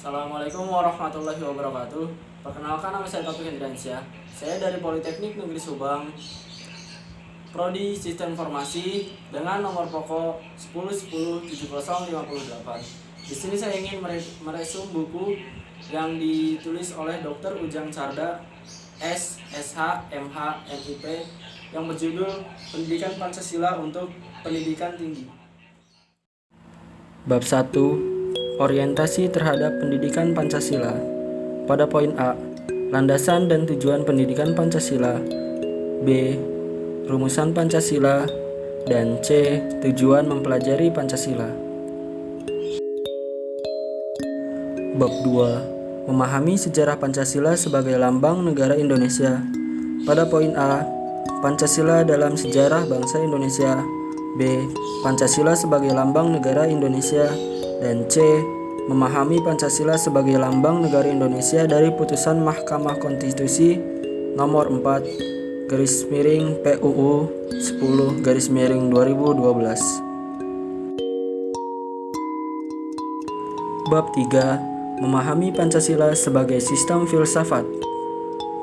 Assalamualaikum warahmatullahi wabarakatuh. Perkenalkan, nama saya Taufik Hendriansyah. Saya dari Politeknik Negeri Subang, Prodi Sistem Informasi dengan nomor pokok 10107058. Di sini saya ingin meresum buku yang ditulis oleh Dr. Ujang Carda, SSH, MH, MIP, yang berjudul Pendidikan Pancasila untuk Pendidikan Tinggi. Bab 1. Orientasi terhadap pendidikan Pancasila. Pada poin A, landasan dan tujuan pendidikan Pancasila. B, rumusan Pancasila. Dan C, tujuan mempelajari Pancasila. Bab 2, memahami sejarah Pancasila sebagai lambang negara Indonesia. Pada poin A, Pancasila dalam sejarah bangsa Indonesia. B, Pancasila sebagai lambang negara Indonesia. Dan C, memahami Pancasila sebagai lambang negara Indonesia dari putusan Mahkamah Konstitusi nomor 4 PUU 10/2012. Bab 3, memahami Pancasila sebagai sistem filsafat.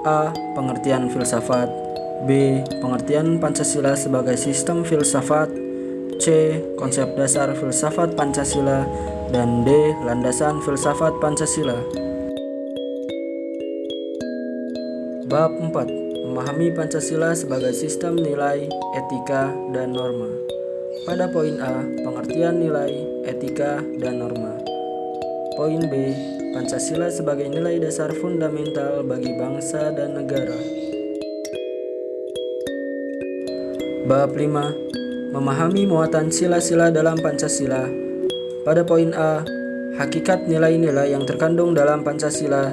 A, pengertian filsafat. B, pengertian Pancasila sebagai sistem filsafat. C, konsep dasar filsafat Pancasila. Dan D, landasan filsafat Pancasila. Bab 4, memahami Pancasila sebagai sistem nilai, etika, dan norma. Pada poin A, pengertian nilai, etika, dan norma. Poin B, Pancasila sebagai nilai dasar fundamental bagi bangsa dan negara. Bab 5, memahami muatan sila-sila dalam Pancasila. Pada poin A, hakikat nilai-nilai yang terkandung dalam Pancasila.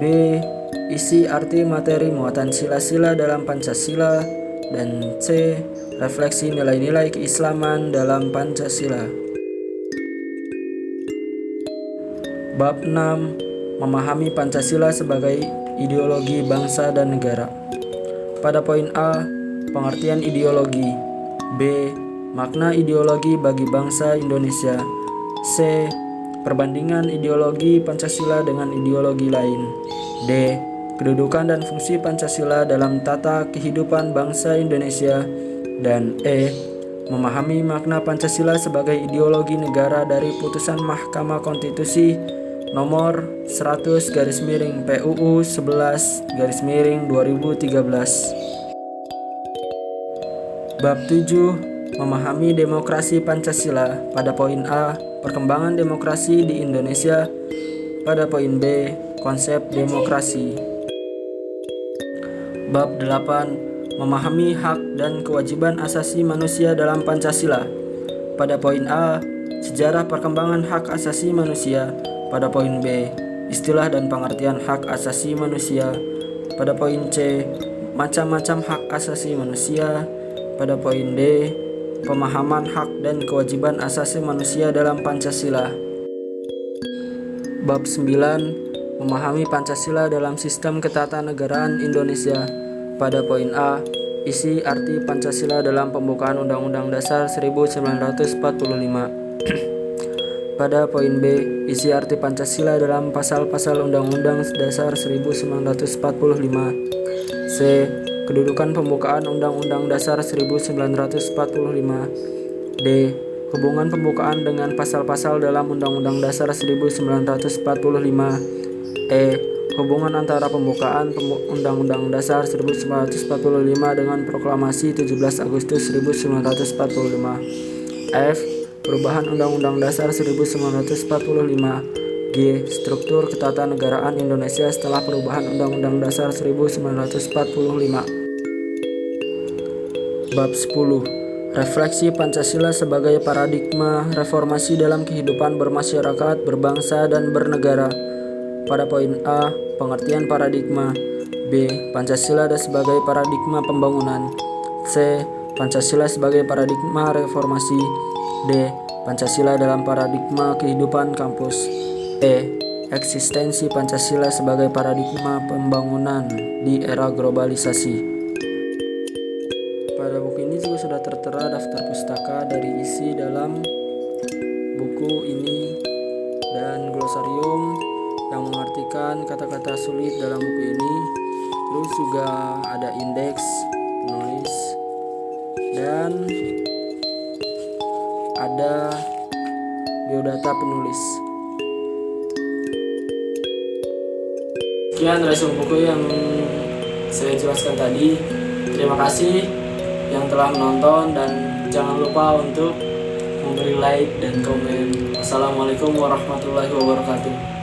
B, isi arti materi muatan sila-sila dalam Pancasila. Dan C, refleksi nilai-nilai keislaman dalam Pancasila. Bab 6, memahami Pancasila sebagai ideologi bangsa dan negara. Pada poin A, pengertian ideologi. B, makna ideologi bagi bangsa Indonesia. C, perbandingan ideologi Pancasila dengan ideologi lain. D, kedudukan dan fungsi Pancasila dalam tata kehidupan bangsa Indonesia. Dan E, memahami makna Pancasila sebagai ideologi negara dari putusan Mahkamah Konstitusi nomor 100/PUU 11/2013. Bab 7, memahami demokrasi Pancasila. Pada poin A, perkembangan demokrasi di Indonesia. Pada poin B, konsep demokrasi. Bab 8, memahami hak dan kewajiban asasi manusia dalam Pancasila. Pada poin A, sejarah perkembangan hak asasi manusia. Pada poin B, istilah dan pengertian hak asasi manusia. Pada poin C, macam-macam hak asasi manusia. Pada poin D, pemahaman hak dan kewajiban asasi manusia dalam Pancasila. Bab 9, memahami Pancasila dalam sistem ketatanegaraan Indonesia. Pada poin A, isi arti Pancasila dalam pembukaan Undang-Undang Dasar 1945. Pada poin B, isi arti Pancasila dalam pasal-pasal Undang-Undang Dasar 1945. C, kedudukan pembukaan Undang-Undang Dasar 1945. D, hubungan pembukaan dengan pasal-pasal dalam Undang-Undang Dasar 1945. E, hubungan antara pembukaan Undang-Undang Dasar 1945 dengan Proklamasi 17 Agustus 1945. F, perubahan Undang-Undang Dasar 1945. G, struktur ketatanegaraan Indonesia setelah perubahan Undang-Undang Dasar 1945. Bab 10, refleksi Pancasila sebagai paradigma reformasi dalam kehidupan bermasyarakat, berbangsa, dan bernegara. Pada poin A, pengertian paradigma. B, Pancasila sebagai paradigma pembangunan. C, Pancasila sebagai paradigma reformasi. D, Pancasila dalam paradigma kehidupan kampus. E, eksistensi Pancasila sebagai paradigma pembangunan di era globalisasi. Pada buku ini juga sudah tertera daftar pustaka dari isi dalam buku ini dan glosarium yang mengartikan kata-kata sulit dalam buku ini. Terus juga ada indeks penulis dan ada biodata penulis. Sekian resume buku yang saya jelaskan tadi. Terima kasih yang telah menonton dan jangan lupa untuk memberi like dan komen. Assalamualaikum warahmatullahi wabarakatuh.